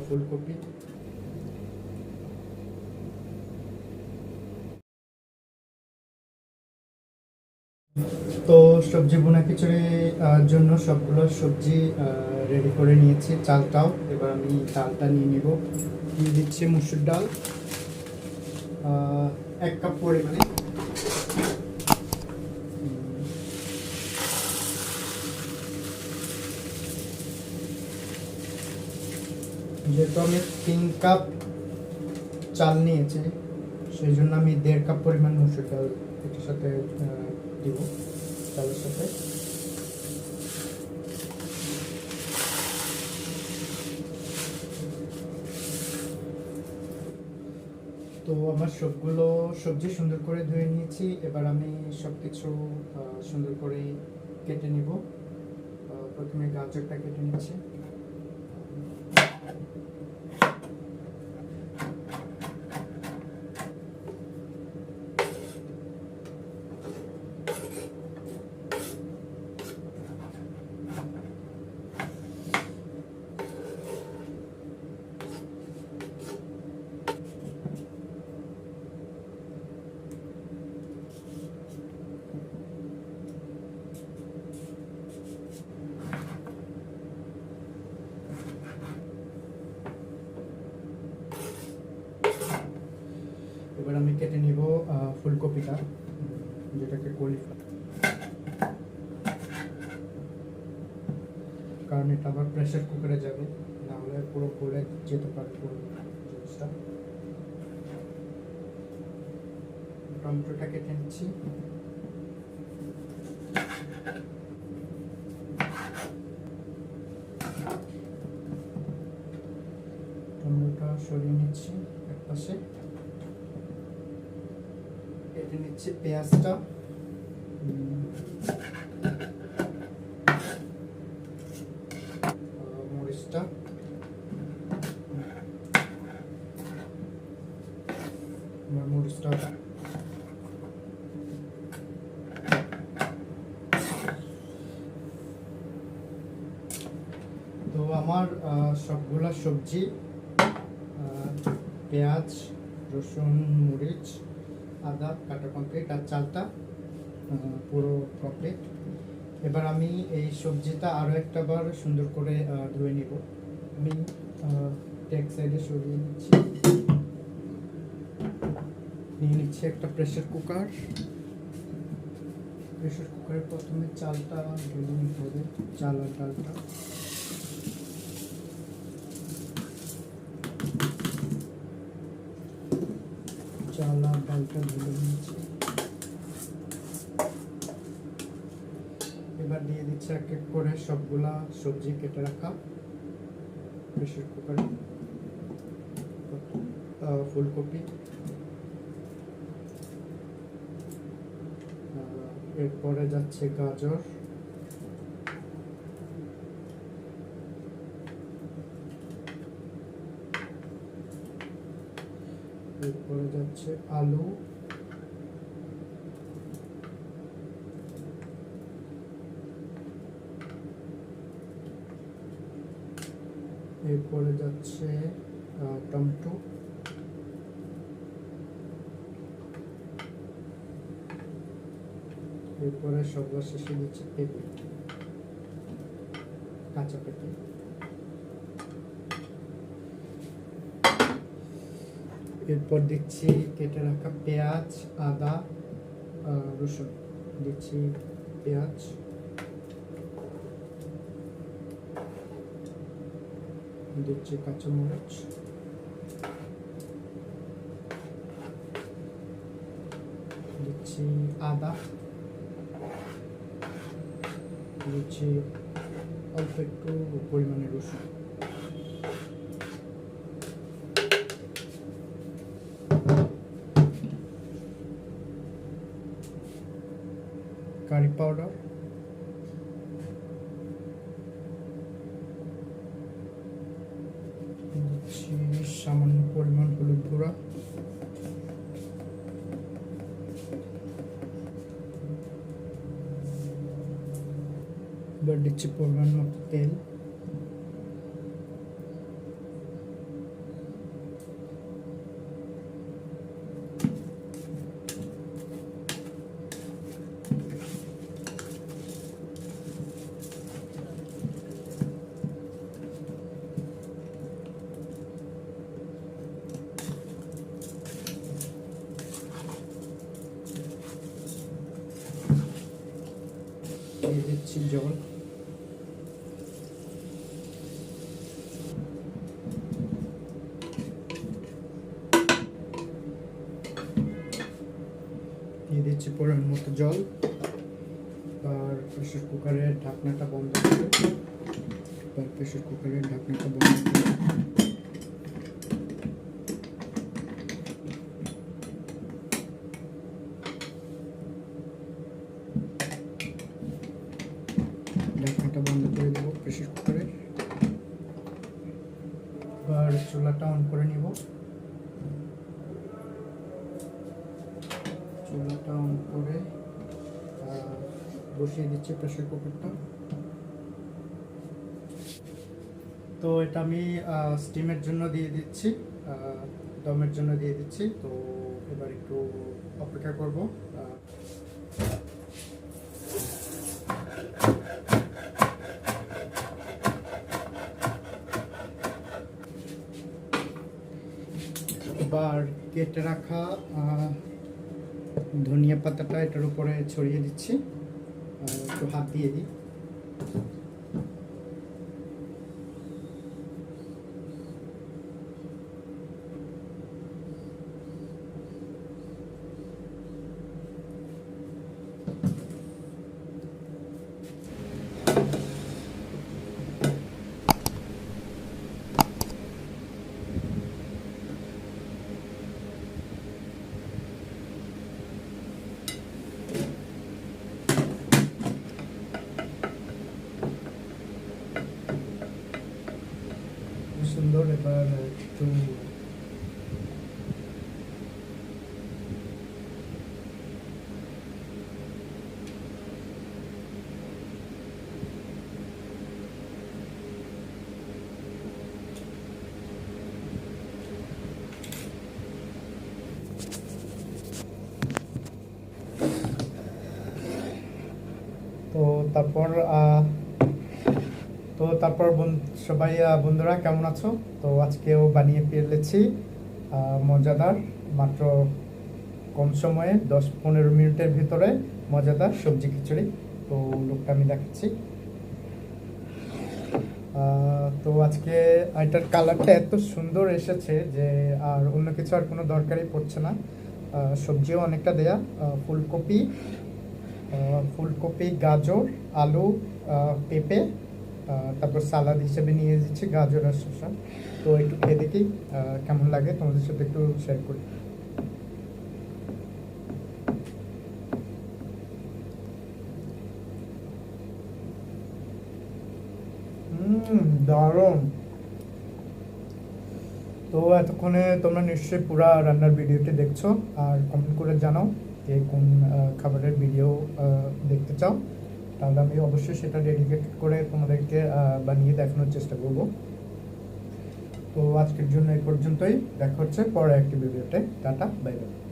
ফুলকপি। তো সবজি বোনা খিচুড়ির জন্য সবগুলো সবজি রেডি করে নিয়েছি, চালটাও। এবার আমি ডালটা নিয়ে নিব। দিয়ে দিচ্ছি মুসুর ডাল 1 কাপ পরিমাণে। যেহেতু আমি 3 কাপ চাল নিয়েছি, সেই জন্য আমি 1.5 কাপ পরিমাণ মুসুর ডাল এটার সাথে দিব, চালের সাথে। তো আমার সবগুলো সবজি সুন্দর করে ধুয়ে নিয়েছি। এবার আমি সব কিছু সুন্দর করে কেটে নিব। প্রথমে গাজরটা কেটে নিচ্ছি। এবার আমি কেটে নিব ফুলকপিটা, যেটাকে কলিফ্লাওয়ার, কারণ এটা আবার প্রেসার কুকারে যাবে, না হলে পুরো গলে যেতে পারে পুরো জিনিসটা। টমেটোটা কেটে নিচ্ছি। টমেটোটা সরিয়ে নিচ্ছি এক পাশে। কেটে নিচ্ছি পেঁয়াজটা। মরিচটা, মরিচটা তো আমার সবগুলা সবজি, পেঁয়াজ, রসুন, মরিচ, আদা কাটা কমপ্লিট, আর চালটা পুরো কমপ্লিট। এবার আমি এই সবজিটা আরও একটাবার সুন্দর করে ধুয়ে নিব। আমি এক সাইডে সরিয়ে নিচ্ছি। নিয়ে নিচ্ছি একটা প্রেসার কুকার। প্রেসার কুকারে প্রথমে চালটা ধুয়ে নিতে হবে, চাল আর ডালটা। চাল আর ডালটা ধুয়ে নিচ্ছি। এবার দিয়ে দিচ্ছি এক এক করে সবগুলা সবজি কেটে রাখা প্রেসার কুকারে। ফুলকপি, এরপরে যাচ্ছে গাজর, এরপরে যাচ্ছে আলু, এরপরে যাচ্ছে টমেটো, এরপরে সবার শেষে দিচ্ছি পেঁপে, কাঁচা পেঁপে। এরপর দিচ্ছি কেটে রাখা পেঁয়াজ, আদা, রসুন। দিচ্ছি পেঁয়াজ, দিচ্ছি কাঁচামরিচ, দিচ্ছি আদা, দিচ্ছি অল্প একটু পরিমাণে রসুন। কারি পাউডার, দিচ্ছি সামান্য পরিমাণ হলুদ গুঁড়া, এবার দিচ্ছি পরিমাণ মতো তেল, জল। দিয়ে দিচ্ছি পরিমাণ মতো জল। আর প্রেসার কুকারের ঢাকনাটা বন্ধ করে ঢাকনাটা বন্ধ করে দেবো প্রেসার কুকারে। এবার চুলাটা অন করে নিব। চুলাটা অন করে বসিয়ে দিচ্ছি প্রেসার কুকারটা। তো এটা আমি স্টিমের জন্য দিয়ে দিচ্ছি, দমের জন্য দিয়ে দিচ্ছি। তো এবার একটু অপেক্ষা করব। এবার কেটে রাখা ধনিয়া পাতাটা এটার উপরে ছড়িয়ে দিচ্ছি, একটু হাত দিয়ে দিই। সুন্দর। এবার একটু তারপর সবাই বন্ধুরা কেমন আছো? তো আজকেও বানিয়ে ফেলেছি মজাদার, মাত্র কম সময়ে 10-15 মিনিটের ভিতরে মজাদার সবজি খিচুড়ি। তো লোকটা আমি দেখাচ্ছি। তো আজকে এটার কালারটা এত সুন্দর এসেছে যে আর অন্য কিছু আর কোনো দরকারই পড়ছে না। সবজিও অনেকটা দেয়া, ফুলকপি, গাজর, আলু, পেঁপে, তারপর সালাদ হিসেবে নিয়ে দিচ্ছি গাজর আর শসা। তো একটু খেয়ে দেখি কেমন লাগে, তোমাদের সাথে একটু শেয়ার করি। দারুণ। তো এতক্ষণে তোমরা নিশ্চয়ই পুরো রান্নার ভিডিওটি দেখছো, আর কমেন্ট করে জানাও যে কোন খাবারের ভিডিও দেখতে চাও, তাহলে আমি অবশ্যই সেটা ডেডিকেটেড করে তোমাদেরকে বানিয়ে দেখানোর চেষ্টা করব। তো আজকের জন্য এই পর্যন্তই, দেখা হচ্ছে পরে একটি ভিডিওতে। Tata, bye bye.